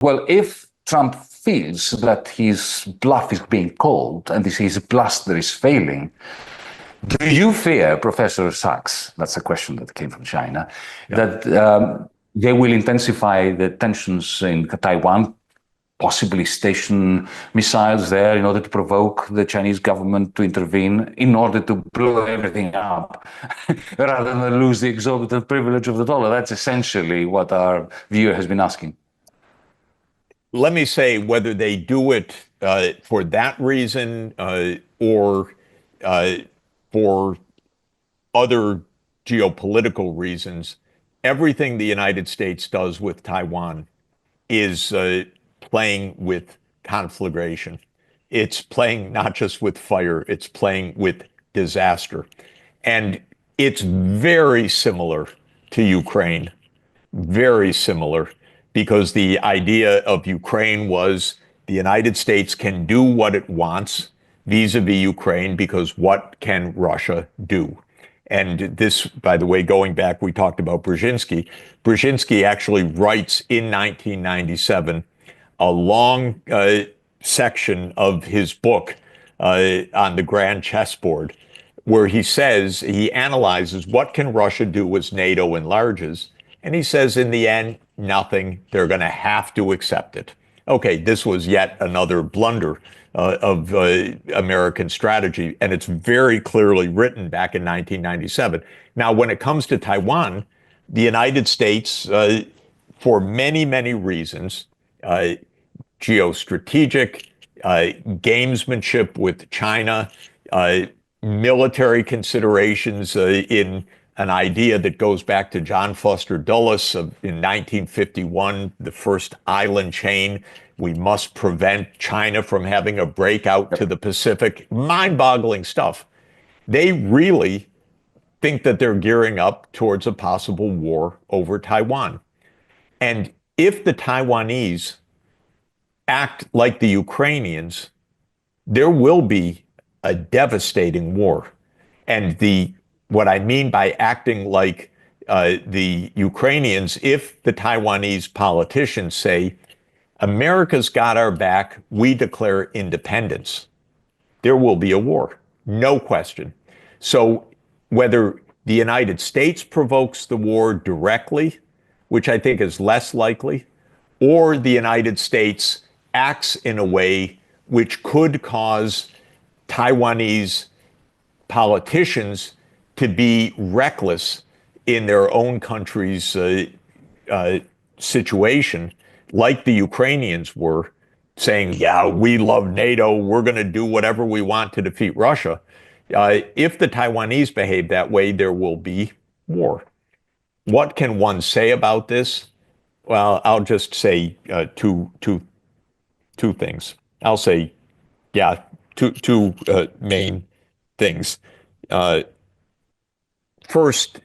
Well, if Trump feels that his bluff is being called and his bluster is failing, do you fear, Professor Sachs, that's a question that came from China, that they will intensify the tensions in Taiwan, possibly station missiles there in order to provoke the Chinese government to intervene in order to blow everything up rather than lose the exorbitant privilege of the dollar? That's essentially what our viewer has been asking. Let me say, whether they do it for that reason or for other geopolitical reasons, everything the United States does with Taiwan is playing with conflagration. It's playing not just with fire, it's playing with disaster. And it's very similar to Ukraine, very similar, because the idea of Ukraine was the United States can do what it wants vis-a-vis Ukraine, because what can Russia do? And this, by the way, going back, we talked about Brzezinski. Brzezinski actually writes in 1997 a long section of his book on the grand chessboard, where he says, he analyzes what can Russia do as NATO enlarges. And he says, in the end, nothing. They're going to have to accept it. Okay, this was yet another blunder of American strategy, and it's very clearly written back in 1997. Now, when it comes to Taiwan, the United States, for many, many reasons, geostrategic, gamesmanship with China, military considerations in an idea that goes back to John Foster Dulles in 1951, the first island chain. We must prevent China from having a breakout to the Pacific. Mind-boggling stuff. They really think that they're gearing up towards a possible war over Taiwan. And if the Taiwanese act like the Ukrainians, there will be a devastating war. And what I mean by acting like the Ukrainians, if the Taiwanese politicians say, America's got our back, we declare independence, there will be a war, no question. So whether the United States provokes the war directly, which I think is less likely, or the United States acts in a way which could cause Taiwanese politicians to be reckless in their own country's situation, like the Ukrainians were, saying, yeah, we love NATO, we're going to do whatever we want to defeat Russia. If the Taiwanese behave that way, there will be war. What can one say about this? Well, I'll just say two things. I'll say, yeah, two main things. First,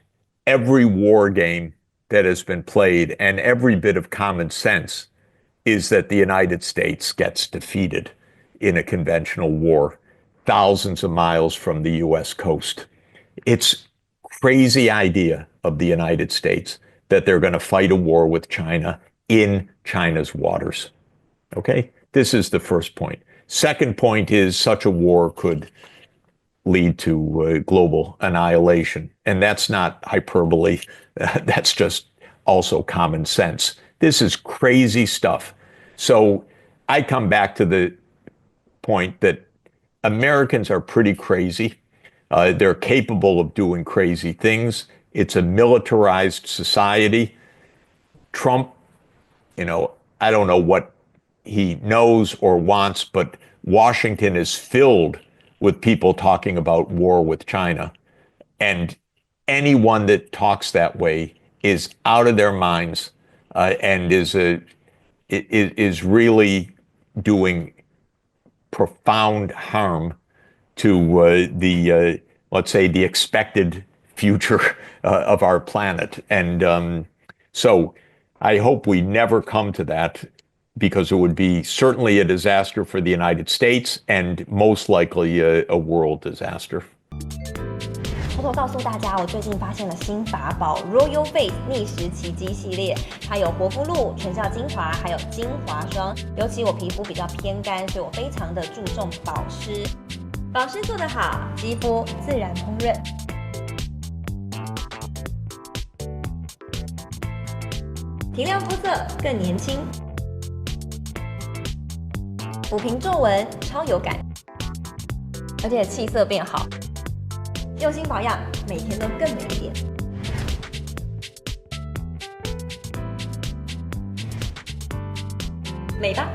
every war game that has been played and every bit of common sense is that the United States gets defeated in a conventional war thousands of miles from the U.S. coast. It's crazy idea of the United States that they're going to fight a war with China in China's waters. Okay? This is the first point. Second point is such a war could lead to global annihilation. And that's not hyperbole. That's just also common sense. This is crazy stuff. So I come back to the point that Americans are pretty crazy. They're capable of doing crazy things. It's a militarized society. Trump, I don't know what he knows or wants, but Washington is filled with people talking about war with China. And anyone that talks that way is out of their minds and is really doing profound harm to let's say, the expected future of our planet. And so I hope we never come to that, because it would be certainly a disaster for the United States and most likely a world disaster. 偷告诉大家，我最近发现了新法宝 Royal Face 逆时奇迹系列，它有活肤露、全效精华，还有精华霜。尤其我皮肤比较偏干，所以我非常的注重保湿。保湿做得好，肌肤自然烹润。提亮肤色更年轻，抚平皱纹超有感，而且气色变好。用心保养，每天都更美一点。美吧。